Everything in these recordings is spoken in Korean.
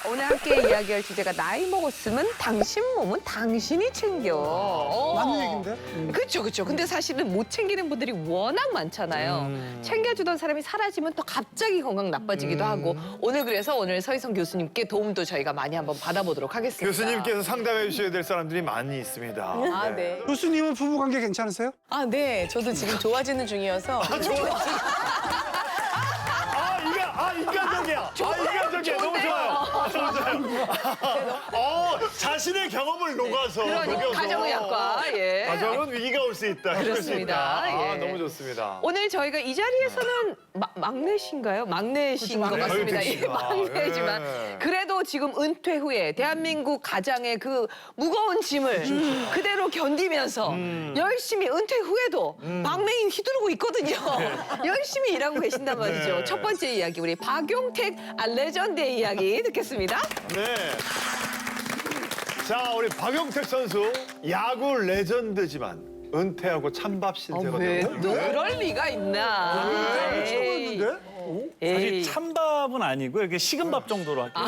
오늘 함께 이야기할 주제가 나이 먹었으면 당신 몸은 당신이 챙겨. 맞는 얘기인데? 그렇죠, 그렇죠. 근데 사실은 못 챙기는 분들이 워낙 많잖아요. 챙겨주던 사람이 사라지면 또 갑자기 건강 나빠지기도 하고 오늘 서희성 교수님께 도움도 저희가 많이 한번 받아보도록 하겠습니다. 교수님께서 상담해 주셔야 될 사람들이 많이 있습니다. 아, 네. 교수님은 부부관계 괜찮으세요? 아, 네. 저도 지금 좋아지는 중이어서. 인간적이야. 인간적이야. 너무 좋아요. 자신의 경험을 녹아서 그러니까 녹여서. 가정의학과, 예. 가정은 위기가 올 수 있다. 그렇습니다. 예. 너무 좋습니다. 오늘 저희가 이 자리에서는 막내신가요? 막내신 것 막내. 같습니다. 저희 예, 뵙시다. 막내지만 예. 그래도 지금 은퇴 후에 대한민국 가장의 그 무거운 짐을 그대로 견디면서 열심히 은퇴 후에도 막내인 휘두르고 있거든요. 열심히 일하고 계신단 말이죠. 네. 첫 번째 이야기 우리 박용택 레전드의 이야기 듣겠습니다. 네. 자, 우리 박용택 선수 야구 레전드지만 은퇴하고 찬밥 신세가 왜 되고. 또 그럴 리가 있나? 에이. 사실 찬밥은 아니고요. 이게 식은 밥 정도로 할게요.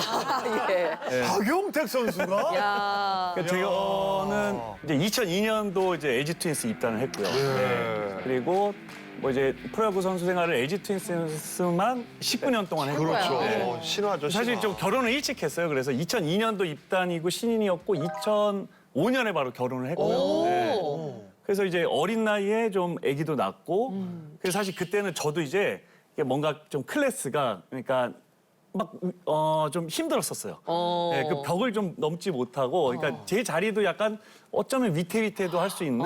예. 박용택 선수가? 야. 그러니까 저는 이제 2002년도 이제 LG 트윈스 입단을 했고요. 네. 그리고 뭐 이제 프로야구 선수 생활을 LG 트윈스만 19년 동안 했고요. 그렇죠. 네. 신화죠, 사실 신화. 좀 결혼을 일찍 했어요. 그래서 2002년도 입단이고 신인이었고 2005년에 바로 결혼을 했고요. 네. 그래서 이제 어린 나이에 좀 아기도 낳고 그래서 사실 그때는 저도 이제 뭔가 좀 클래스가 그러니까 막 좀 힘들었었어요. 네, 그 벽을 좀 넘지 못하고 그러니까 제 자리도 약간 어쩌면 위태위태도 할 수 있는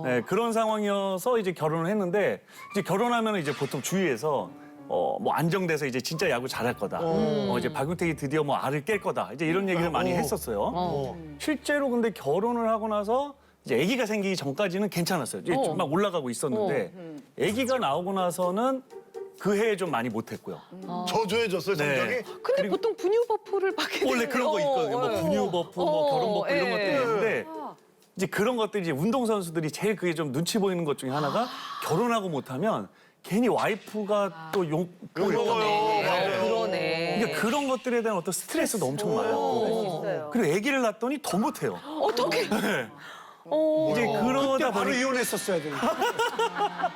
네, 그런 상황이어서 이제 결혼을 했는데 이제 결혼하면 이제 보통 주위에서 뭐 안정돼서 이제 진짜 야구 잘할 거다. 이제 박용택이 드디어 뭐 알을 깰 거다. 이제 이런 얘기를 많이 했었어요. 실제로 근데 결혼을 하고 나서 이제 아기가 생기기 전까지는 괜찮았어요. 이제 막 올라가고 있었는데 아기가 나오고 나서는 그 해에 좀 많이 못했고요. 저조해졌어요, 성적이? 네. 근데 보통 분유 버프를 받게 원래 그런 거 있거든요. 뭐 분유 버프, 뭐 결혼 버프 이런 것들이 있는데 이제 그런 것들이 이제 운동 선수들이 제일 그게 좀 눈치 보이는 것 중에 하나가 결혼하고 못하면 괜히 와이프가 또 욕먹어요. 그러네. 그러니까 그런 것들에 대한 어떤 스트레스도 엄청 많았고 그리고 아기를 낳았더니 더 못해요. 어떻게? 이제 그러다 바로 보니 이혼했었어야 되는데.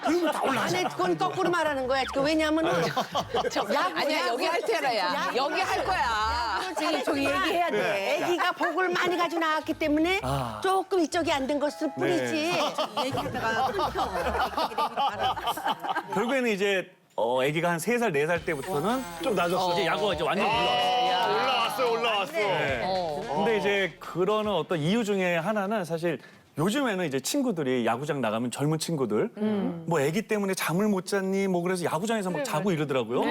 그러면 다 올라가잖아. 아니 그건 거꾸로 말하는 거야. 왜냐하면은 아니야 여기 할 테라야. 여기 할 거야. 저기 얘기해야 돼. 아기가 복을 많이 가지고 나왔기 때문에 조금 이쪽이 안 된 것일 뿐이지. 얘기하다가 결국에는 이제 아기가 한 3살, 4살 때부터는 좀 낮았어. 이제 야구가 이제 완전 올라왔어요. 올라왔어. 근데 이제 그러는 어떤 이유 중에 하나는 사실 요즘에는 이제 친구들이 야구장 나가면 젊은 친구들 뭐 아기 때문에 잠을 못 잤니 뭐 그래서 야구장에서 막 자고 이러더라고요.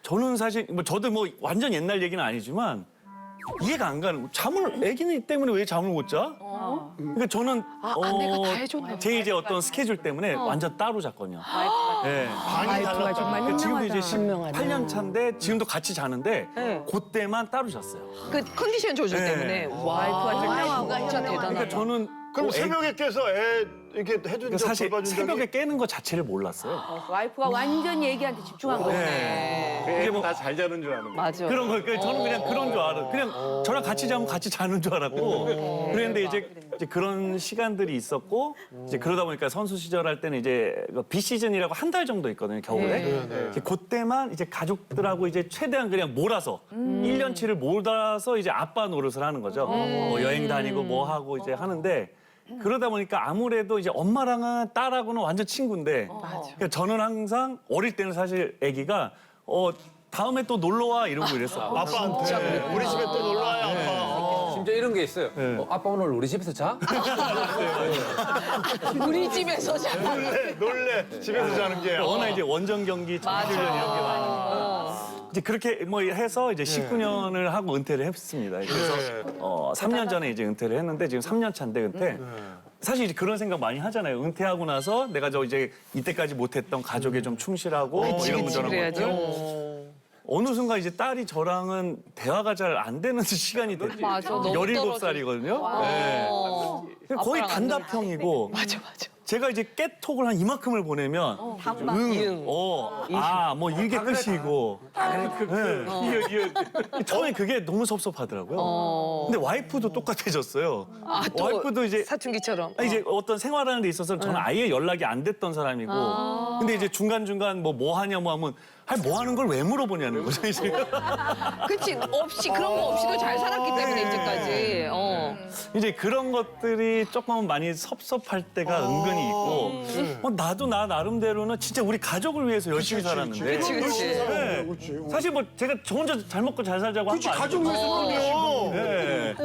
저는 사실 뭐 저도 뭐 완전 옛날 얘기는 아니지만 이해가 안 가는 잠을 아기는 때문에 왜 잠을 못 자? 그러니까 저는 아내가 다 해줬나 제 이제 어떤 스케줄 때문에 완전 따로 잤거든요. 네. 와이프가 정말 지금도 이제 현명하다. 8년 차인데 지금도 같이 자는데 그때만 따로 잤어요. 그 컨디션 조절 네. 때문에 와이프가 진짜 대단하다. 그러니까 저는 그럼 애기- 새벽에 깨서 애 이렇게 해준 그러니까 적, 사실 돌봐준 새벽에 적이? 깨는 것 자체를 몰랐어요. 와이프가 완전 얘기한테 집중한 거야. 이게 뭐 다 잘 자는 줄 아는 거. 맞아. 그런 거, 그러니까 저는 그냥 그런 줄 알아. 그냥 저랑 같이 자면 같이 자는 줄 알았고. 그랬는데 이제 그런 시간들이 있었고, 이제 그러다 보니까 선수 시절 할 때는 이제 비시즌이라고 한 달 정도 있거든요, 겨울에. 이제 그때만 이제 가족들하고 이제 최대한 그냥 몰아서 1년치를 몰아서 이제 아빠 노릇을 하는 거죠. 뭐 여행 다니고 뭐 하고 이제 하는데. 그러다 보니까 아무래도 이제 엄마랑은 딸하고는 완전 친구인데 그러니까 저는 항상 어릴 때는 사실 아기가 다음에 또 놀러 와 이러고 이랬어요. 아빠한테 우리 집에 또 놀러 와요, 아빠. 심지어 이런 게 있어요. 아빠 오늘 우리 집에서 자? 우리 집에서 자. 놀래. 집에서 자는 게. 워낙 이제 원정 경기, 정규훈련 이런 게 많으니까. 이제 그렇게 뭐 해서 이제 19년을 하고 은퇴를 했습니다. 그래서 3년 전에 이제 은퇴를 했는데 지금 3년 차인데 은퇴. 사실 이제 그런 생각 많이 하잖아요. 은퇴하고 나서 내가 저 이제 이때까지 못했던 가족에 좀 충실하고 뭐 이런 거 저런 것들. 어느 순간 이제 딸이 저랑은 대화가 잘 안 되는 시간이 됐죠. 맞아, 너무 17살이거든요. 네. 거의 아빠랑 안 단답형이고. 맞아 맞아. 제가 이제 깨톡을 한 이만큼을 보내면 뭐 이게 끝이고 이게 처음에 그게 너무 섭섭하더라고요. 근데 와이프도 똑같아졌어요. 또 와이프도 이제 사춘기처럼. 이제 어떤 생활하는 데 있어서 저는 아예 연락이 안 됐던 사람이고 근데 이제 중간중간 뭐 하냐 뭐 하면 아니 뭐 하는 걸 왜 물어보냐는 거죠 이제. 그치 없이 그런 거 없이도 잘 살았기 때문에 이제까지. 이제 그런 것들이 조금 많이 섭섭할 때가 은근히 있고 나도 나 나름대로는 진짜 우리 가족을 위해서 열심히 살았는데 그치. 네. 그렇지. 사실 뭐 제가 저 혼자 잘 먹고 잘 살자고 한 그렇지, 거 아니에요. 가족 위해서 네.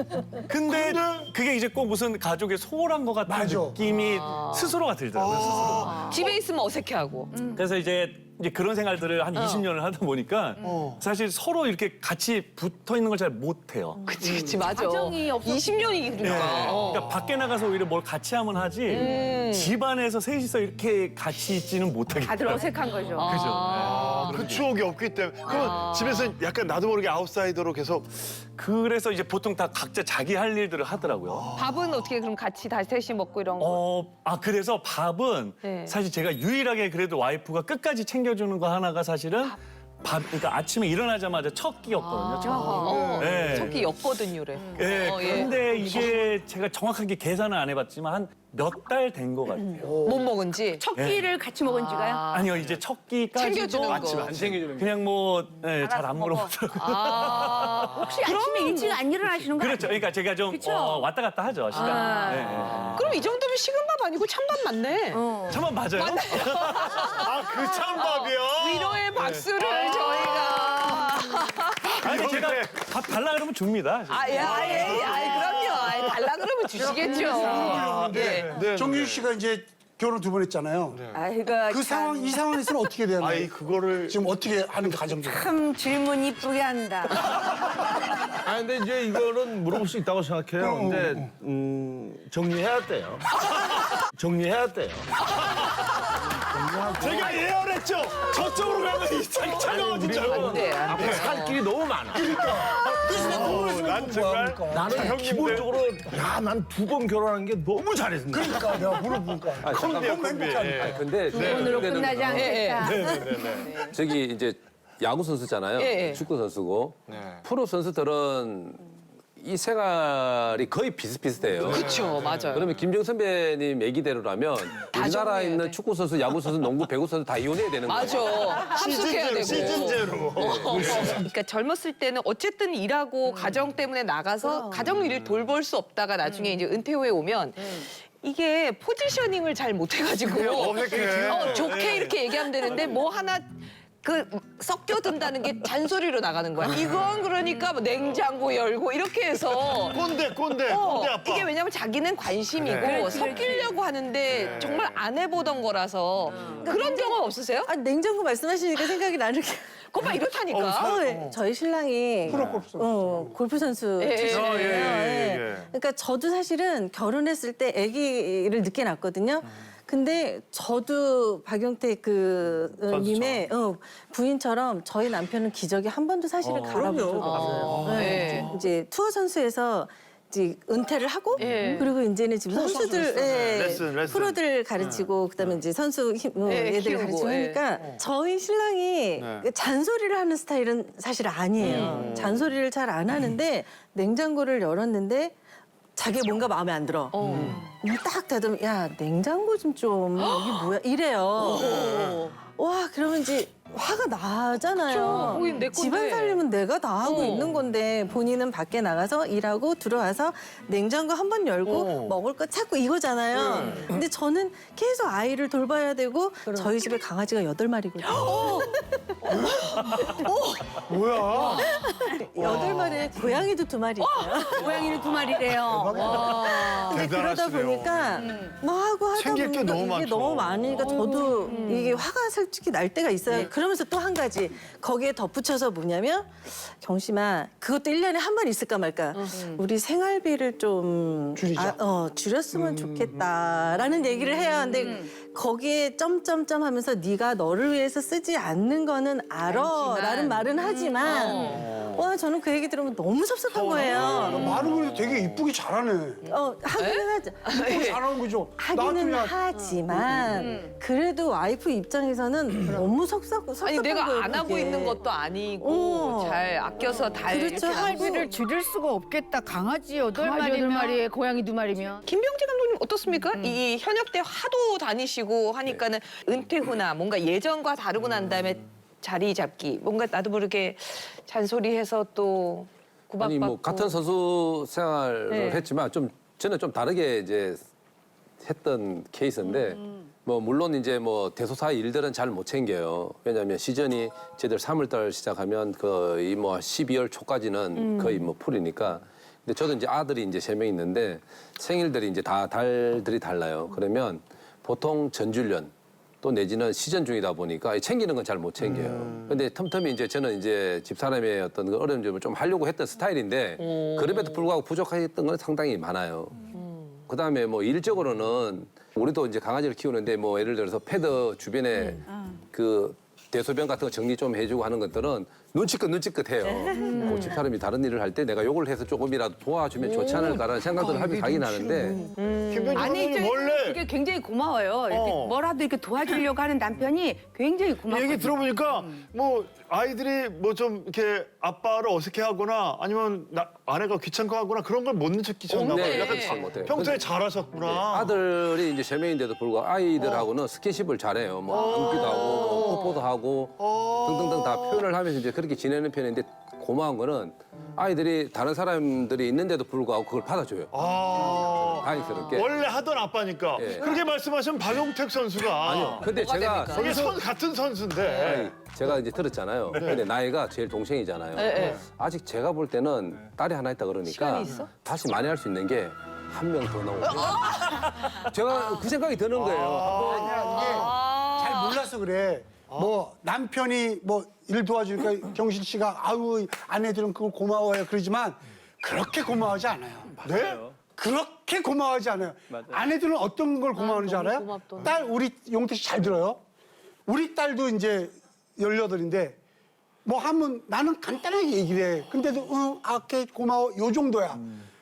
근데 그게 이제 꼭 무슨 가족의 소홀한 것 같은 맞아. 느낌이 스스로가 들더라고요. 스스로. 집에 있으면 어색해하고. 그래서 이제 그런 생활들을 한 20년을 하다 보니까 사실 서로 이렇게 같이 붙어 있는 걸 잘 못해요. 그치 맞아. 가정이 없어. 20년이 그러니까. 그러니까 밖에 나가서 오히려 뭘 같이 하면 하지 집안에서 셋이서 이렇게 같이 있지는 못하겠다. 다들 어색한 거죠. 그죠. 그 추억이 없기 때문에. 그럼 집에서 약간 나도 모르게 아웃사이더로 계속 그래서 이제 보통 다 각자 자기 할 일들을 하더라고요. 밥은 어떻게 그럼 같이 다 셋이 먹고 이런 거? 그래서 밥은 네. 사실 제가 유일하게 그래도 와이프가 끝까지 챙겨주는 거 하나가 사실은 그러니까 아침에 일어나자마자 첫 끼였거든요. 첫 끼. 네. 저기 였거든요래. 예, 예. 근데 이게 제가 정확하게 계산을 안 해봤지만 한 몇 달 된 것 같아요. 못 먹은지. 첫 끼를 같이 먹은 지가요? 아니요, 이제 첫 끼까지도 챙겨주는 거. 안 챙겨주는 게. 그냥 뭐 잘 안 물어보더라고요. 혹시 아침에 일찍 안 일어나시는 거 그렇죠. 그러니까 제가 좀 왔다 갔다 하죠, 시간. 네. 그럼 이 정도면 식은밥 아니고 찬밥 맞네. 잠깐 맞아요? 그 찬밥이요? 위로의 박수를 저희가. 아니 제가 밥 달라 그러면 줍니다. 그럼요. 달라 그러면 주시겠죠. 예. 정유 씨가 이제 결혼 2번 했잖아요. 아이고 그 상황, 이 상황에서는 어떻게 되나요? 아이 그거를 지금 어떻게 하는 가정들? 참 질문 이쁘게 한다. 아 근데 이제 이거는 물어볼 수 있다고 생각해요. 근데 정리해야 돼요. 정리해야 돼요. 제가 예언했죠. 저쪽으로 가면 이 차가 차가워진 줄 알고. 안 돼. 앞에 살 길이 너무 많아. 난 정말 나는 기본적으로 야 난 2번 결혼한 게 너무 잘했습니다. 그러니까 내가 물어보니까. 콤비야 콤비. 근데 오늘로 끝나지 않겠다. 저기 이제 야구 선수잖아요. 예. 축구 선수고 프로 선수들은 이 생활이 거의 비슷비슷해요. 그렇죠. 맞아요. 그러면 김정 선배님 얘기대로라면 우리나라에 정리해야 있는 돼. 축구 선수, 야구 선수, 농구, 배구 선수 다 이혼해야 되는 거예요. 맞아. 합숙해야 되고. 시즌제로. 그러니까 젊었을 때는 어쨌든 일하고 가정 때문에 나가서 가정 일을 돌볼 수 없다가 나중에 이제 은퇴 후에 오면 이게 포지셔닝을 잘 못해가지고 어색해. 좋게 이렇게 얘기하면 되는데 뭐 하나 섞여든다는 게 잔소리로 나가는 거야. 이건 그러니까 뭐 냉장고 열고 이렇게 해서 꼰대 아빠. 이게 왜냐면 자기는 관심이고 섞이려고 하는데 정말 안 해보던 거라서 그런 경험 없으세요? 아, 냉장고 말씀하시니까 생각이 나는 게 거봐 이렇다니까. 저희 신랑이 골프 선수 예, 출신이에요. 예. 예. 그러니까 저도 사실은 결혼했을 때 아기를 늦게 낳았거든요. 근데 저도 박용택 님의 부인처럼 저희 남편은 기저귀 한 번도 사실은 갈아본 적이 없어요. 네. 이제 투어 선수에서 이제 은퇴를 하고 그리고 이제는 지금 선수들 레슨. 프로들 가르치고 그다음에 이제 선수 애들 키우고, 가르치고 하니까 저희 신랑이 잔소리를 하는 스타일은 사실 아니에요. 잔소리를 잘 안 하는데 냉장고를 열었는데 자기 뭔가 마음에 안 들어. 딱 닫으면 야 냉장고 좀 이게 뭐야 이래요. 와 그러면 이제 화가 나잖아요. 그쵸. 내 건데. 집안 살림은 내가 다 하고 있는 건데 본인은 밖에 나가서 일하고 들어와서 냉장고 한 번 열고 먹을 거 찾고 이거잖아요. 근데 저는 계속 아이를 돌봐야 되고 저희 집에 강아지가 8마리거든요. 뭐야? 8마리에 고양이도 2마리 있어요. 고양이는 2마리래요. 근데 그러다 대단하시네요. 보니까 뭐 하고 하다 챙길 게 보니까 너무 이게 많죠. 너무 많으니까 저도 이게 화가 솔직히 날 때가 있어요. 그러면서 또 한 가지 거기에 덧붙여서 뭐냐면 경심아 그것도 1년에 한 번 있을까 말까. 우리 생활비를 좀 줄이자. 줄였으면 좋겠다라는 얘기를 해야 하는데 거기에 점점점 하면서 네가 너를 위해서 쓰지 않는 거는 알아 라는 말은 하지만 와 저는 저는 그 얘기 들으면 너무 섭섭한 거예요. 말은 그래도 되게 이쁘게 잘하네. 하기는 하죠. 이쁘게 잘하는 거죠. 하기는 나한테는 하지만 그래도 와이프 입장에서는 너무 섭섭한 아니 내가 거예요, 안 하고 그게. 있는 것도 아니고 잘 아껴서 달 그렇죠. 이렇게 놔두고. 할비를 줄일 수가 없겠다. 강아지 8마리에 고양이 2마리면. 김병지 감독님 어떻습니까? 이 현역 때 하도 다니시고 하니까는 은퇴 후나 뭔가 예전과 다르고 난 다음에 자리 잡기 뭔가 나도 모르게 잔소리해서 또 구박받고 아니 뭐 같은 선수 생활을 네. 했지만 저는 좀 다르게 이제 했던 케이스인데 뭐 물론 이제 뭐 대소사 일들은 잘 못 챙겨요. 왜냐하면 시즌이 저희들 3월달 시작하면 거의 뭐 12월 초까지는 거의 뭐 풀이니까. 근데 저도 이제 아들이 이제 3명 있는데 생일들이 이제 다 달들이 달라요. 그러면 보통 전주련 또 내지는 시즌 중이다 보니까 챙기는 건 잘 못 챙겨요. 근데 틈틈이 이제 저는 이제 집사람의 어떤 그 어려운 점을 좀 하려고 했던 스타일인데 그럼에도 불구하고 부족했던 건 상당히 많아요. 그다음에 뭐 일적으로는 우리도 이제 강아지를 키우는데 뭐 예를 들어서 패드 주변에 그 대소변 같은 거 정리 좀 해주고 하는 것들은 눈치껏 해요. 뭐 집사람이 다른 일을 할 때 내가 요걸 해서 조금이라도 도와주면 좋지 않을까라는 생각들을 하긴 하는데 김병지 감독님 원래 그게 굉장히 고마워요. 이렇게 뭐라도 이렇게 도와주려고 하는 남편이 굉장히 고맙거든요. 얘기 들어보니까 뭐 아이들이 뭐 좀 이렇게 아빠를 어색해하거나 아니면 아내가 귀찮고 하거나 그런 걸 못 느끼셨나 봐요. 네, 약간 잘 못해요. 평소에 잘하셨구나. 아들이 이제 3명인데도 불구하고 아이들하고는 스킨십을 잘해요. 뭐 안기도 하고 뭐 뽀뽀도 하고 등등등 다 표현을 하면서 이제 그렇게 지내는 편인데 고마운 거는 아이들이 다른 사람들이 있는데도 불구하고 그걸 받아줘요. 다행스럽게. 원래 하던 아빠니까. 예. 그렇게 말씀하신 박용택 선수가 아니요. 근데 제가 이게 같은 선수인데. 아니, 제가 이제 들었잖아요. 근데 나이가 제일 동생이잖아요. 네. 아직 제가 볼 때는 딸이 하나 있다 그러니까 시간이 있어? 다시 만회할 수 있는 게 한 명 더 나오고. 제가 그 생각이 드는 거예요. 잘 몰라서 그래. 뭐 남편이 뭐 일 도와주니까 경실 씨가 아유 아내들은 그걸 고마워해요 그러지만 그렇게 고마워하지 않아요. 네? 그렇게 고마워하지 않아요. 아내들은 어떤 걸 고마워하는지 알아요? 고맙더라. 딸 우리 용태 씨 잘 들어요. 우리 딸도 이제 18인데 뭐 하면 나는 간단하게 얘기를 해. 근데도 응, 아케 고마워 요 정도야.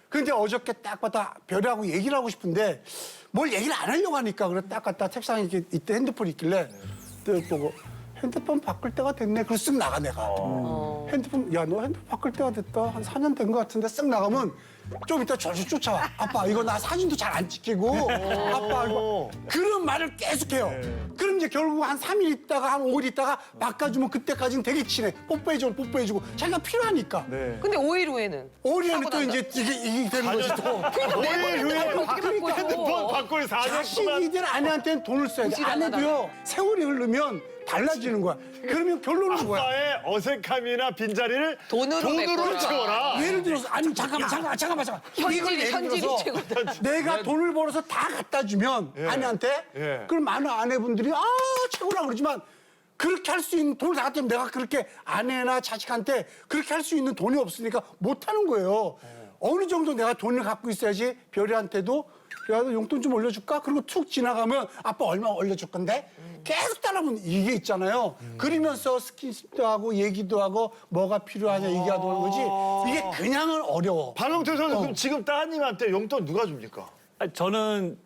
근데 어저께 딱 봤다 별하고 얘기를 하고 싶은데 뭘 얘기를 안 하려고 하니까 그래 딱 갔다 책상에 이렇게 이때 핸드폰이 있길래 또 보고 핸드폰 바꿀 때가 됐네. 그래서 쓱 나가 내가. 핸드폰 야 너 핸드폰 바꿀 때가 됐다. 한 4년 된 것 같은데 쓱 나가면 좀 이따 저를 쫓아와. 아빠 이거 나 사진도 잘 안 찍히고 아빠 이거 그런 말을 계속해요. 그럼 이제 결국 한 3일 있다가 한 5일 있다가 바꿔주면 그때까지는 되게 친해. 뽀뽀해주고 자기가 필요하니까. 근데 5일 후에는 5일 후에 또 이제 이게 되는 거지 또. 5일 후에 바꿔요? 핸드폰 바꿀 4년 동안. 자식이들 아내한테는 돈을 써야 돼. 아내도요 세월이 흐르면 달라지는 거야. 그러면 결론은 뭐야? 아빠의 어색함이나 빈자리를 돈으로 메꿔라. 채워라. 예를 들어서 아니 잠깐만. 이걸 예를 현질이 들어서 최고다. 내가 돈을 벌어서 다 갖다 주면 아내한테 예. 그럼 많은 아내분들이 아 최고라 그러지만 그렇게 할 수 있는 돈을 다 갖다 주면 내가 그렇게 아내나 자식한테 그렇게 할 수 있는 돈이 없으니까 못 하는 거예요. 어느 정도 내가 돈을 갖고 있어야지 별이한테도 야, 너 용돈 좀 올려줄까? 그리고 툭 지나가면 아빠 얼마 올려줄 건데? 계속 따라보면 이게 있잖아요. 그러면서 스킨십도 하고 얘기도 하고 뭐가 필요하냐 얘기하고 하는 거지. 이게 그냥은 어려워. 박용택 선수 그럼 지금 따님한테 용돈 누가 줍니까? 저는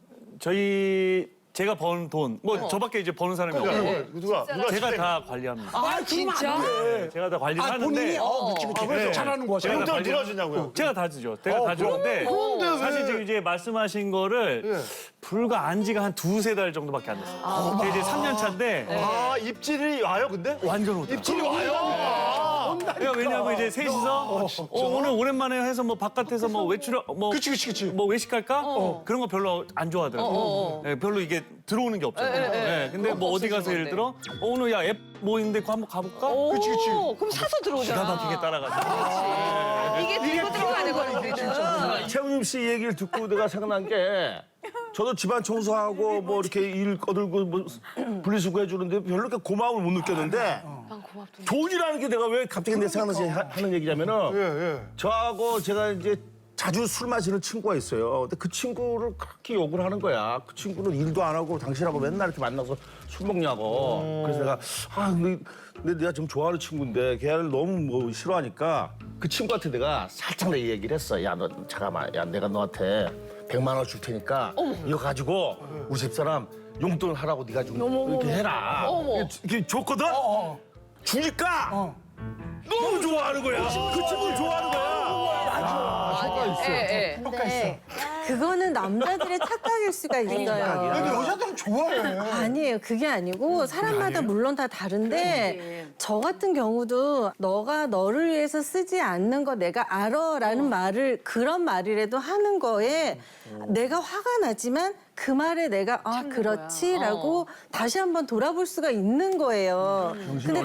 제가 번 돈, 뭐 저밖에 이제 버는 사람이 없고 누가 제가 집행? 다 관리합니다. 아, 진짜? 돼. 제가 다 관리를 아, 본인이? 하는데 그치. 네. 잘하는 거야. 제가 다 용돈 누가 관리를 주냐고요? 제가 다 주죠. 제가 다 주는데 그런데 왜? 사실 지금 이제 말씀하신 거를 불과 안 지가 한 2-3달 정도밖에 안 됐어요. 제가 이제 3년 차인데 아 입질이 와요 근데? 완전 오더라고요. 입질이 와요. 그러니까 왜냐하면 이제 셋이서 오늘 오랜만에 해서 뭐 바깥에서 뭐 외출 그치. 뭐 외식할까? 그런 거 별로 안 좋아하더라고요. 네, 별로 이게 들어오는 게 없잖아요. 네, 근데 뭐 어디 가서 예를 들어 오늘 야 앱 뭐 있는데 그거 한번 가볼까? 그치. 그럼 사서 들어오잖아. 기가 막히게 따라가죠. 이게 들고 들어가는 거거든. 최우님 씨 얘기를 듣고 내가 생각난 게 저도 집안 청소하고 뭐 이렇게 일 거들고 뭐 분리수거 해주는데 별로 그렇게 고마움을 못 느꼈는데 돈이라는 게 내가 왜 갑자기 내 생각나서 하는 얘기냐면은 저하고 제가 이제 자주 술 마시는 친구가 있어요. 근데 그 친구를 그렇게 욕을 하는 거야. 그 친구는 일도 안 하고 당신하고 맨날 이렇게 만나서 술 먹냐고. 그래서 내가 근데 내가 좀 좋아하는 친구인데 걔를 너무 뭐 싫어하니까 그 친구한테 내가 살짝 내 얘기를 했어. 야, 너 잠깐만. 야, 내가 너한테 100만 원 줄 테니까 이거 가지고 우리 집사람 용돈을 하라고 네가 좀 이렇게 해라. 이렇게 줬거든? 주니까 너무 좋아하는 거야. 그 친구를 좋아하는 거야. 근데 그거는 남자들의 착각일 수가 있어요. 근데 여자들은 좋아해. 아니에요. 그게 아니고 사람마다 물론 다 다른데 저 같은 경우도 너가 너를 위해서 쓰지 않는 거 내가 알아라는 말을 그런 말이라도 하는 거에 내가 화가 나지만 그 말에 내가 그렇지라고 다시 한번 돌아볼 수가 있는 거예요. 근데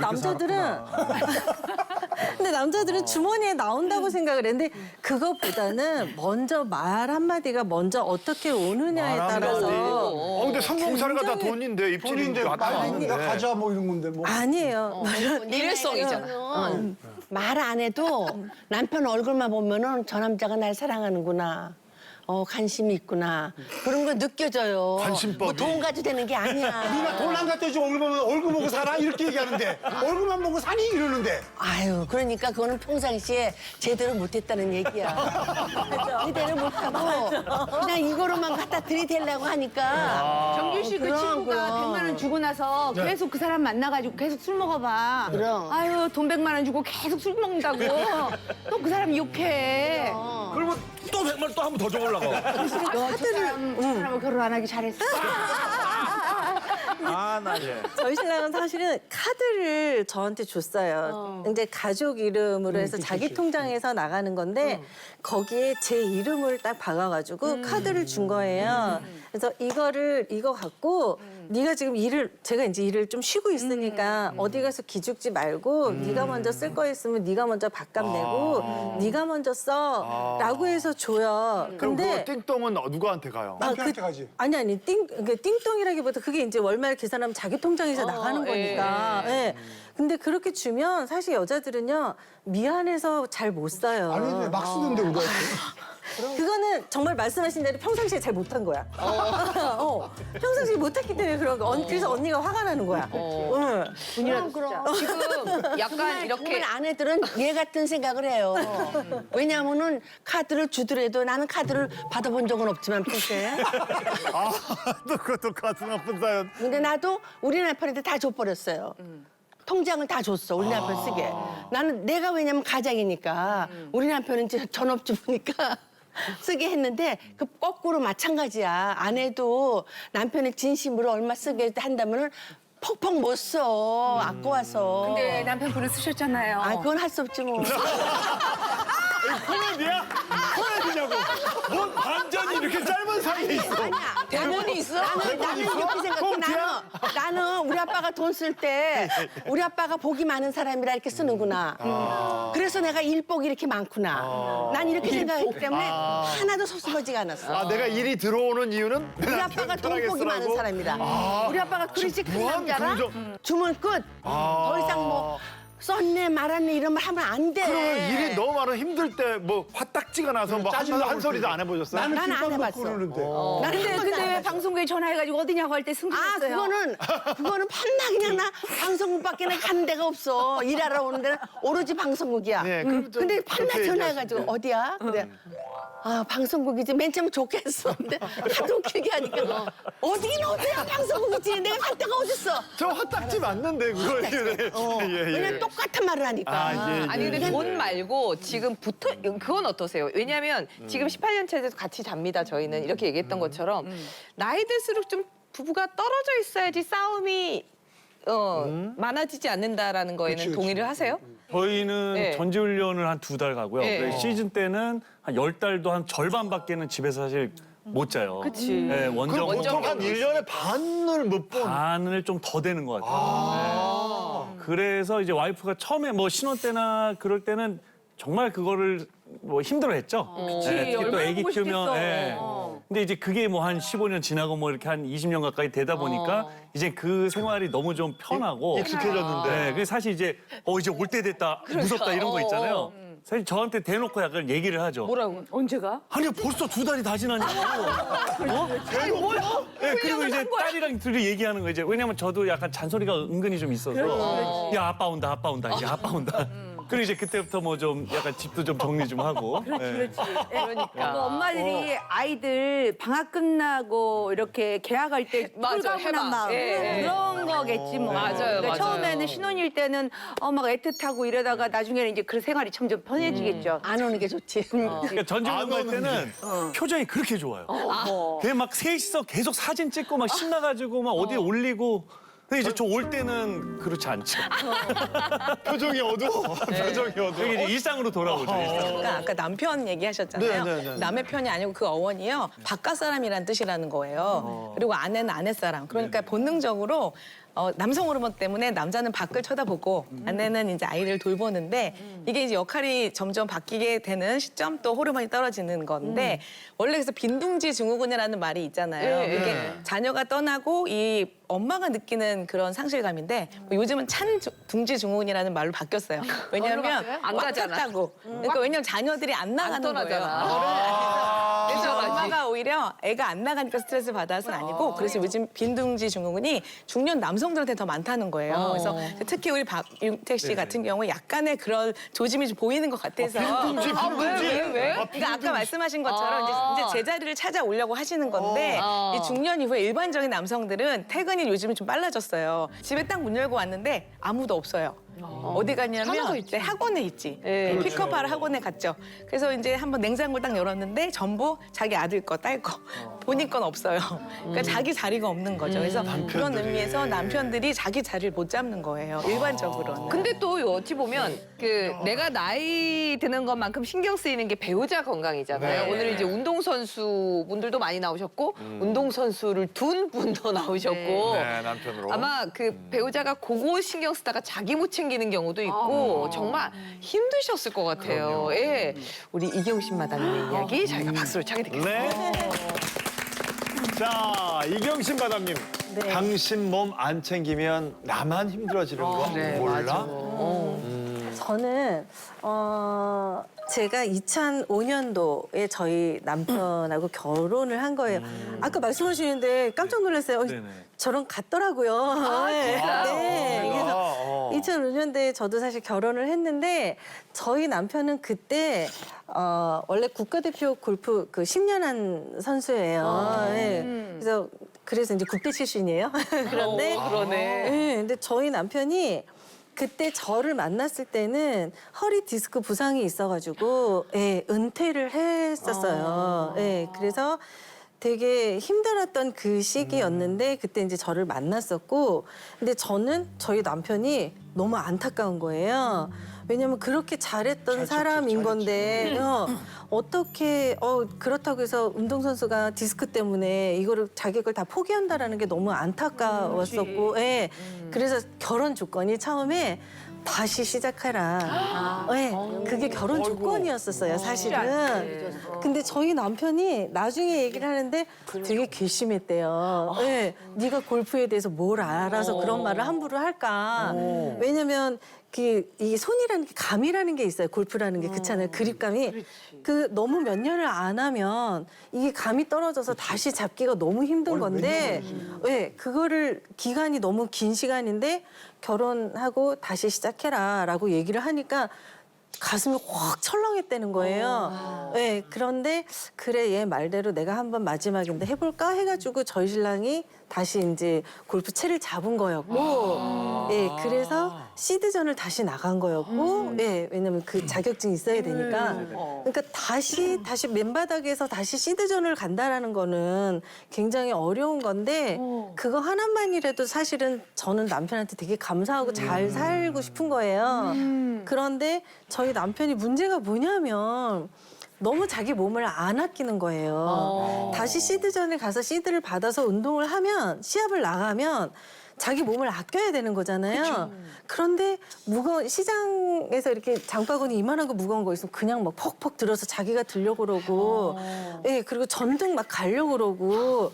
남자들은 주머니에 나온다고 생각을 했는데 그것보다는 먼저 말 한마디가 먼저 어떻게 오느냐에 따라서 근데 성공사례가 다 굉장히 돈인데 돈인데 입질인데 빨리 나 가자 뭐 이런 건데 뭐. 아니에요. 일회성이잖아. 말 안 해도 남편 얼굴만 보면은 저 남자가 날 사랑하는구나. 관심이 있구나. 그런 거 느껴져요. 관심법이. 뭐 돈 가지고 되는 게 아니야. 누나 돈 안 갖다 줘 얼굴 보면 얼굴 보고 살아 이렇게 얘기하는데 얼굴만 보고 사니 이러는데. 아유, 그러니까 그거는 평상시에 제대로 못했다는 얘기야. 제대로 못하고 그냥 이거로만 갖다 들이대려고 하니까. 정규 씨 그 친구가 100만 원 주고 나서 계속 그 사람 만나가지고 계속 술 먹어봐. 그럼. 아유 돈 100만 원 주고 계속 술 먹는다고. 또 그 사람 욕해. 그러면 또 100만 원 또 한 번 더 줘보려고. 너 저 사람하고 결혼 안 하기 잘했어. 저희 신랑은 사실은 카드를 저한테 줬어요. 이제 가족 이름으로 해서 자기 통장에서 나가는 건데 거기에 제 이름을 딱 박아가지고 카드를 준 거예요. 그래서 이거 갖고 네가 지금 제가 이제 일을 좀 쉬고 있으니까 어디 가서 기죽지 말고 네가 먼저 쓸 거 있으면 네가 먼저 밥값 내고 네가 먼저 써라고 해서 줘요. 그럼 근데 그 띵똥은 누구한테 가요? 남편한테 가지. 아니 띵똥이라기보다 그게 이제 월말 계산하면 자기 통장에서 나가는 거니까. 예. 근데 그렇게 주면 사실 여자들은요 미안해서 잘 못 써요. 아니 근데 막 쓰는데 우리가. 그거는 정말 말씀하신 대로 평상시에 잘 못한 거야. 평상시에 못했기 때문에 그런 거. 그래서 언니가 화가 나는 거야. 그럼 그럼. 지금 약간 정말 이렇게 아내들은 얘 같은 생각을 해요. 왜냐하면은 카드를 주더라도 나는 카드를 받아본 적은 없지만 평소에. 또 그것도 같은 나쁜 사연. 근데 나도 우리 남편한테 다 줘버렸어요. 통장을 다 줬어, 우리 남편 쓰게. 나는 내가 왜냐면 가장이니까 우리 남편은 이제 전업주부니까 쓰게 했는데 그 거꾸로 마찬가지야. 아내도 남편의 진심으로 얼마 쓰게 한다면은 펑펑 못 써, 아까워서. 근데 남편분은 쓰셨잖아요. 그건 할 수 없지 뭐. 코미디야? 코미디냐고. 뭔 반전이 이렇게 짧은 사이에 있어. 대본이 있어? 나는 이렇게 생각해. 나는 우리 아빠가 돈 쓸 때 우리 아빠가 복이 많은 사람이라 이렇게 쓰는구나. 그래서 내가 일복이 이렇게 많구나. 난 이렇게 생각했기 때문에 하나도 섭섭하지가 않았어. 내가 일이 들어오는 이유는 우리 아빠가 돈복이 많은 사람이라. 우리 아빠가 그릇이 큰 무한 남자라 주문 끝. 더 이상 뭐 썼네 말았네 이런 말 하면 안 돼. 그러면 일이 너무 많아 힘들 때 뭐 화딱지가 나서 뭐 한 소리도 안 해보셨어요? 나는 안 김밥 해봤어. 먹고 그러는데. 근데 왜 방송국에 전화해가지고 어디냐고 할 때 승진했어요? 그거는 판나 그냥 나 방송국밖에 가는 데가 없어. 일하러 오는 데는 오로지 방송국이야. 네, 그럼 좀 근데 판나 그렇게 전화해가지고 어디야? 그래. 방송국이지. 맨 처음에 좋겠어. 근데 하도 웃기게 하니까 어디긴 어디야 방송국이지. 내가 갈 데가 어딨어. 저 화딱지 맞는데 그걸. 왜냐면 똑같은 말을 하니까. 아니 근데 돈 말고 지금 그건 어떠세요? 왜냐면 지금 18년 차에서 같이 잡니다. 저희는 이렇게 얘기했던 것처럼 나이 들수록 좀 부부가 떨어져 있어야지 싸움이 많아지지 않는다라는 거에는 동의를 하세요? 저희는 네. 전지훈련을 한 2달 가고요. 네. 시즌 때는 한 10달도 한 절반밖에는 집에서 사실 못 자요. 그치. 네, 그럼 원정 보통 한 1년에 반을 못 본. 반을 좀 더 되는 것 같아요. 네. 그래서 이제 와이프가 처음에 뭐 신혼 때나 그럴 때는 정말 그거를 뭐 힘들어했죠. 그치, 특히 또 얼마나 애기 보고 키우면. 싶겠어. 예. 근데 이제 그게 뭐 한 15년 지나고 뭐 이렇게 한 20년 가까이 되다 보니까 이제 그 생활이 너무 좀 편하고 익숙해졌는데. 네, 그래서 사실 이제 이제 올 때 됐다, 무섭다 이런 거 있잖아요. 사실 저한테 대놓고 약간 얘기를 하죠. 뭐라고? 언제가? 아니 벌써 2달이 다 지나냐고. 아니 뭐야? 네, 그리고 후회는 이제 한 거야. 딸이랑 둘이 얘기하는 거 이제 왜냐면 저도 약간 잔소리가 은근히 좀 있어서 야 아빠 온다 아빠 온다 이제 아빠 온다. 그리고 이제 그때부터 뭐 좀 약간 집도 좀 정리 좀 하고. 네. 그러니까 엄마들이 아이들 방학 끝나고 이렇게 개학할 때 맞아, 꿀가분한 해방. 마음 예. 그런 거겠지 뭐. 맞아요, 그러니까 맞아요. 처음에는 신혼일 때는 막 애틋하고 이러다가 나중에는 이제 그 생활이 점점 편해지겠죠. 안 오는 게 좋지. 그러니까 전지훈련 갈 때는 표정이 그렇게 좋아요. 그냥 막 셋이서 계속 사진 찍고 막 신나가지고 막 어디에 올리고. 근데 이제 저 올 때는 그렇지 않죠. 표정이 어두워. 표정이 어두워. 여기 이제 일상으로 돌아오죠. 일상. 그러니까 아까 남편 얘기하셨잖아요. 네, 네, 네. 남의 편이 아니고 그 어원이요. 바깥 사람이란 뜻이라는 거예요. 그리고 아내는 아내 사람. 그러니까 본능적으로 남성 호르몬 때문에 남자는 밖을 쳐다보고 아내는 이제 아이를 돌보는데 이게 이제 역할이 점점 바뀌게 되는 시점 또 호르몬이 떨어지는 건데 원래 그래서 빈둥지 증후군이라는 말이 있잖아요. 예, 그게 예. 자녀가 떠나고 이 엄마가 느끼는 그런 상실감인데 뭐 요즘은 둥지 증후군이라는 말로 바뀌었어요. 왜냐하면 바뀌어요? 안 꽉 가잖아. 찼다고. 그러니까 왜냐면 자녀들이 안 나가는 거예요. 떠나잖아. 그래서 맞아. 엄마가 오히려 애가 안 나가니까 스트레스 받아서는 아니고 그래서 요즘 빈둥지 증후군이 중년 남성들한테 더 많다는 거예요. 그래서 특히 우리 박윤택 씨 같은 경우에 약간의 그런 조짐이 좀 보이는 것 같아서. 빈둥지, 빈둥지. 왜? 그러니까 아까 말씀하신 것처럼 이제 제자리를 찾아오려고 하시는 건데 이 중년 이후에 일반적인 남성들은 퇴근이 요즘은 좀 빨라졌어요. 집에 딱 문 열고 왔는데 아무도 없어요. 어디 갔냐면 네, 학원에 있지. 예. 픽업하러 학원에 갔죠. 그래서 이제 한번 냉장고를 딱 열었는데 전부 자기 아들 거, 딸 거. 본인 건 없어요. 그러니까 자기 자리가 없는 거죠. 그래서 그런 의미에서 남편들이 자기 자리를 못 잡는 거예요. 일반적으로는. 근데 또 어찌 보면 그 내가 나이 드는 것만큼 신경 쓰이는 게 배우자 건강이잖아요. 네. 오늘 이제 운동선수 분들도 많이 나오셨고 운동선수를 둔 분도 나오셨고 네, 남편으로. 아마 그 배우자가 그거 신경 쓰다가 자기 못 챙기는 경우도 있고 정말 힘드셨을 것 같아요. 예. 우리 이경신 마담의 이야기 저희가 박수를 차게 되겠습니다. 네. 자, 이경신 마담님. 당신 몸 안 챙기면 나만 힘들어지는 거 몰라? 저는 제가 2005년도에 저희 남편하고 결혼을 한 거예요. 아까 말씀하시는데 깜짝 놀랐어요. 네네. 저랑 같더라고요. 네. 그래서 2005년도에 저도 사실 결혼을 했는데 저희 남편은 그때 원래 국가대표 골프 그 10년 한 선수예요. 네. 그래서 이제 국대 출신이에요. 그런데 그러네. 네, 근데 저희 남편이 그때 저를 만났을 때는 허리 디스크 부상이 있어가지고 예, 은퇴를 했었어요. 예, 그래서 되게 힘들었던 그 시기였는데 그때 이제 저를 만났었고 근데 저는 저희 남편이 너무 안타까운 거예요. 왜냐면 그렇게 잘했던 사람인 건데 어떻게 그렇다고 해서 운동선수가 디스크 때문에 이거를 자기 걸 다 포기한다라는 게 너무 안타까웠었고 예. 그래서 결혼 조건이 처음에 다시 시작해라. 네, 그게 결혼 조건이었었어요, 사실은. 근데 저희 남편이 나중에 얘기를 하는데 되게 괘씸했대요. 네, 네가 골프에 대해서 뭘 알아서 그런 말을 함부로 할까. 왜냐면 이 손이라는 게 감이라는 게 있어요. 골프라는 게 그렇잖아요. 그립감이. 그 너무 몇 년을 안 하면 이게 감이 떨어져서 다시 잡기가 너무 힘든 건데 네, 그거를 기간이 너무 긴 시간인데 결혼하고 다시 시작해라라고 얘기를 하니까 가슴이 확 철렁했다는 거예요. 네, 그런데 그래 얘 말대로 내가 한번 마지막인데 해볼까 해가지고 저희 신랑이 다시 이제 골프 채를 잡은 거였고, 예, 그래서 시드전을 다시 나간 거였고, 예, 왜냐면 그 자격증이 있어야 되니까. 그러니까 다시 맨바닥에서 다시 시드전을 간다라는 거는 굉장히 어려운 건데, 그거 하나만이라도 사실은 저는 남편한테 되게 감사하고 잘 살고 싶은 거예요. 그런데 저희 남편이 문제가 뭐냐면, 너무 자기 몸을 안 아끼는 거예요. 다시 시드전에 가서 시드를 받아서 운동을 하면 시합을 나가면 자기 몸을 아껴야 되는 거잖아요. 그런데 시장에서 이렇게 장바구니 이만한 거 무거운 거 있으면 그냥 막 퍽퍽 들어서 자기가 들려고 그러고, 예, 그리고 전등 막 가려고 그러고,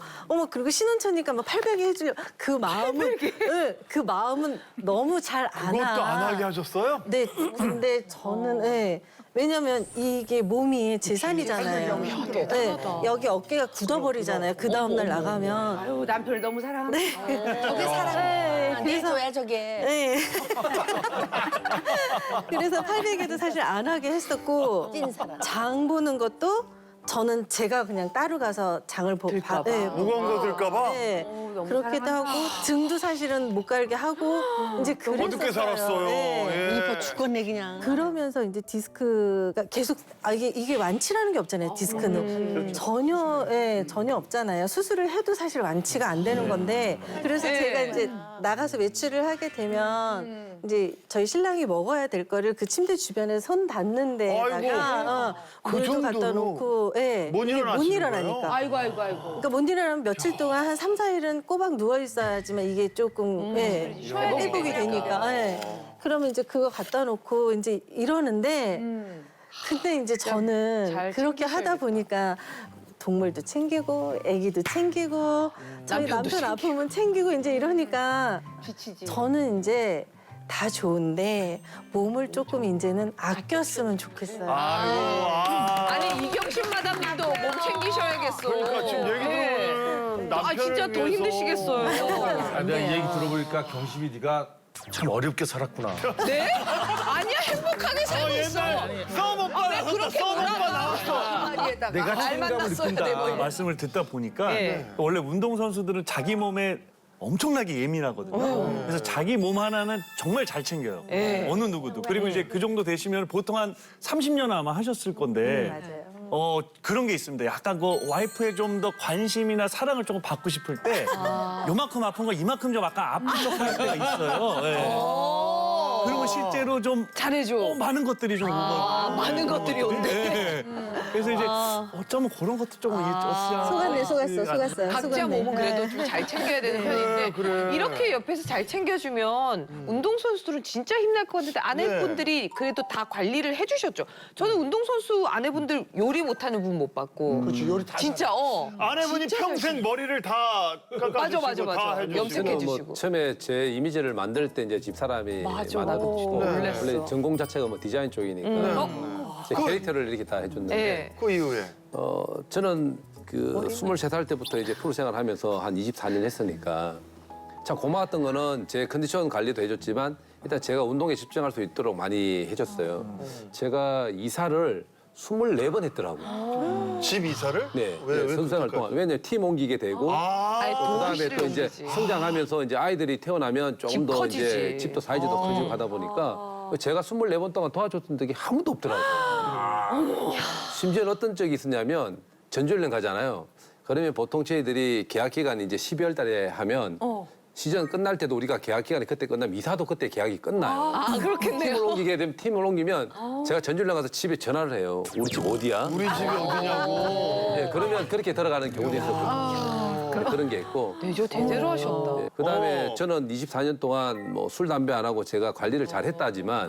그리고 신혼처니까 막 팔베개 해주려 그 마음은, 예, 그 마음은 너무 잘 안 와. 그것도 안 하게 하셨어요? 네, 근데 저는, 예. 왜냐면 이게 몸이 재산이잖아요. 네, 여기 어깨가 굳어버리잖아요. 그 다음날 나가면. 아유 남편을 너무 사랑하네. 저게 사랑. 네, 그래서- 줘야 저게. 네. 그래서 팔베개도 사실 안 하게 했었고 찐 사람. 장 보는 것도 저는 제가 그냥 따로 가서 장을 들까 봐. 무거운 거 들까봐? 네. 너무 그렇게도 하고 등도 사실은 못 갈게 하고 이제 그랬었어요. 어둡게 살았어요. 네. 예. 이뻐 죽겠네 그냥. 그러면서 이제 디스크가 계속 이게 완치라는 게 없잖아요. 디스크는 전혀 없잖아요. 수술을 해도 사실 완치가 안 되는 건데 그래서 제가 이제 나가서 외출을 하게 되면 이제 저희 신랑이 먹어야 될 거를 그 침대 주변에 손 닿는 데다가 그 물도 갖다 정도로? 놓고 못 이게 못 일어나시는 일어나니까. 거예요? 아이고. 그러니까 못 일어나면 며칠 동안 한 3, 4일은 꼬박 누워 있어야지만 이게 조금 회복이 되니까. 그러면 이제 그거 갖다 놓고 이제 이러는데 근데 이제 저는 잘 그렇게 하다 보니까 동물도 챙기고 아기도 챙기고 저희 남편도 남편 아프면 챙기고 이제 이러니까 지치지. 저는 이제 다 좋은데 몸을 조금 이제는 아꼈으면 좋겠어요. 아니 이경신 마담님도 몸 챙기셔야겠어. 그러니까 지금 얘기 들어보면 아 남편을 진짜 더 위해서. 힘드시겠어요. 내가 이 얘기 들어보니까 경심이 네가 참 어렵게 살았구나. 네? 아니야 행복하게 살고 있어. 썸 오빠 왜 그렇게 썸 오빠 몰아가? 나왔어. 말이에다가 내가 날 책임감을 만났어야 느낀다. 돼, 뭐 이런. 말씀을 듣다 보니까 네. 원래 운동선수들은 자기 몸에 엄청나게 예민하거든요. 그래서 자기 몸 하나는 정말 잘 챙겨요. 어느 누구도. 그리고 이제 그 정도 되시면 보통 한 30년 아마 하셨을 건데 그런 게 있습니다. 약간 그 와이프의 좀 더 관심이나 사랑을 조금 받고 싶을 때 요만큼 아픈 거 이만큼 좀 약간 아픈 척할 때가 있어요. 그러면 실제로 좀 잘해줘. 많은 것들이 좀 오거든요. 많은 것들이 온대. 네. 그래서 이제 어쩌면 그런 것도 조금 없지 않아. 속았어요. 각자 몸은 그래도 좀 잘 챙겨야 되는 편인데 이렇게 옆에서 잘 챙겨주면 운동선수들은 진짜 힘날 것 같은데 아내분들이 그래도 다 관리를 해주셨죠. 저는 운동선수 아내분들 요리 못하는 분 못 봤고 그렇지, 요리 다 진짜 아내분이 진짜 평생 머리를 다 깎아주시고 맞아. 다 해주시고. 염색해 저는 주시고. 뭐 처음에 제 이미지를 만들 때 이제 집사람이 맞아. 만들어주시고 놀랬어. 원래 전공 자체가 뭐 디자인 쪽이니까 제 캐릭터를 이렇게 다 해줬는데 네. 그 이후에. 저는 그 23살 때부터 이제 프로 생활하면서 한 24년 했으니까 참 고마웠던 거는 제 컨디션 관리도 해줬지만 일단 제가 운동에 집중할 수 있도록 많이 해줬어요. 제가 이사를 24번 했더라고요. 집 이사를? 네, 왜 선수 생활 동안. 왜냐면 팀 옮기게 되고 그다음에 또 이제 성장하면서 이제 아이들이 태어나면 조금 집 더 커지지. 이제 집도 사이즈도 커지고 하다 보니까 제가 24번 동안 도와줬던 적이 한 번도 없더라고요. 심지어는 어떤 적이 있었냐면 전주훈련 가잖아요. 그러면 보통 저희들이 계약 기간이 이제 12월 달에 하면 시즌 끝날 때도 우리가 계약 기간이 그때 끝나면 이사도 그때 계약이 끝나요. 아 그렇겠네요. 팀을 옮기면 제가 전주훈련 가서 집에 전화를 해요. 우리 집 어디야? 우리 집이 어디냐고. 네, 그러면 그렇게 들어가는 경우도 있었거든요. 네, 그런 게 있고. 내조 대대로 하셨다. 네, 그다음에 저는 24년 동안 뭐 술 담배 안 하고 제가 관리를 잘 했다지만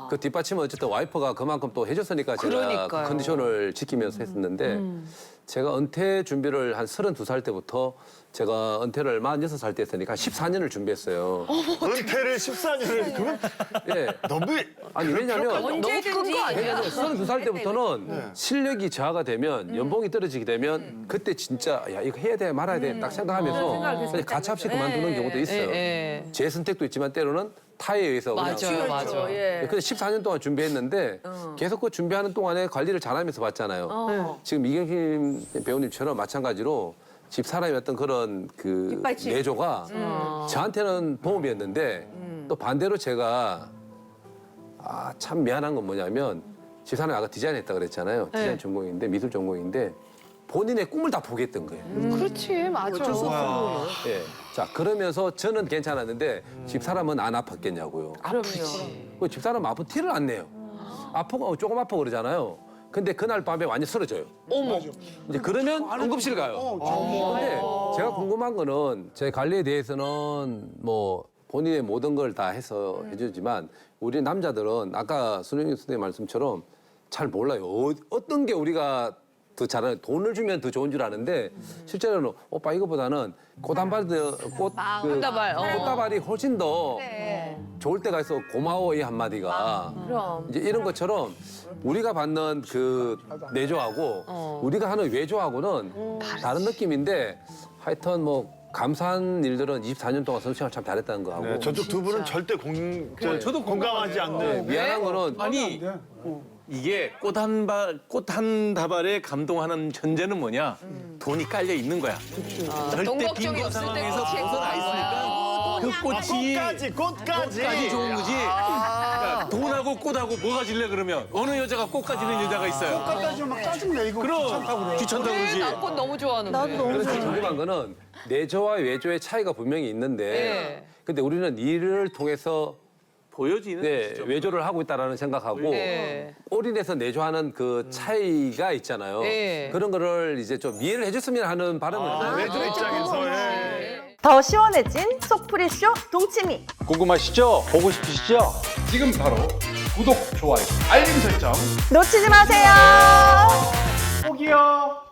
그 뒷받침은 어쨌든 와이프가 그만큼 또 해줬으니까 제가 그러니까요. 그 컨디션을 지키면서 했었는데 제가 은퇴 준비를 한 32살 때부터 제가 은퇴를 46살 때 했으니까 14년을 준비했어요. 은퇴를 14년을 그러면 예. 너무 아니 왜냐면 언제든지 왜냐면 32살 때부터는 실력이 저하가 되면 연봉이 떨어지게 되면 그때 진짜 야 이거 해야 돼 말아야 돼 딱 생각하면서 그냥 가차없이 그만두는 경우도 있어요. 제 선택도 있지만 때로는 타에 의해서 그냥 맞아. 근데 14년 동안 준비했는데 계속 그 준비하는 동안에 관리를 잘하면서 봤잖아요. 지금 이경심 배우님처럼 마찬가지로 집 사람이 어떤 그런 그 내조가 저한테는 도움이었는데 또 반대로 제가 참 미안한 건 뭐냐면 집 사람이 아까 디자인했다 그랬잖아요. 디자인 전공인데 미술 전공인데 본인의 꿈을 다 포기했던 거예요. 그렇지 맞아. 예. 자 그러면서 저는 괜찮았는데 집 사람은 안 아팠겠냐고요. 아프지. 집 사람 아픈 티를 안 내요. 아프고 조금 아파 그러잖아요. 근데 그날 밤에 완전 쓰러져요. 어머. 이제 그러면 응급실 가요. 근데 제가 궁금한 거는 제 관리에 대해서는 뭐 본인의 모든 걸 다 해서 해주지만 우리 남자들은 아까 손흥민 선생님 말씀처럼 잘 몰라요. 어떤 게 우리가 더 잘하는 돈을 주면 더 좋은 줄 아는데 실제로는 오빠 이거보다는 꽃다발이 훨씬 더 좋을 때가 있어. 고마워 이 한마디가. 그럼. 이제 이런 것처럼 우리가 받는 그 내조하고 우리가 하는 외조하고는 다른 느낌인데 하여튼 뭐 감사한 일들은 24년 동안 선생님을 참 잘했다는 거 하고 네, 저쪽 두 분은 절대 저도 공감하지 않는. 미안한 거는 아니 이게 꽃 한 다발에 감동하는 전제는 뭐냐? 돈이 깔려 있는 거야. 절대 돈 걱정이 빈곤 없을 때 상황에서 꽃이 벗어나 있으니까 그 꽃이 꽃까지 좋은 거지. 그러니까 돈하고 꽃하고 뭐가 질래 그러면 어느 여자가 꽃 가지는 여자가 있어요. 꽃까지 막 짜증내 이거 그럼 귀찮다고 그래. 귀찮다고 그러지. 난꽃 너무 좋아하는데. 나도 너무 그래서 좋아. 궁금한 거는 내조와 외조의 차이가 분명히 있는데 네. 근데 우리는 일을 통해서 보여지는 네, 거죠. 외조를 하고 있다라는 생각하고 네. 올인해서 내조하는 그 차이가 있잖아요. 네. 그런 거를 이제 좀 이해를 해줬으면 하는 바람을 외조 입장에서. 더 시원해진 속풀이쇼 동치미. 궁금하시죠? 보고 싶으시죠? 지금 바로 구독, 좋아요, 알림 설정 놓치지 마세요. 꼭이요.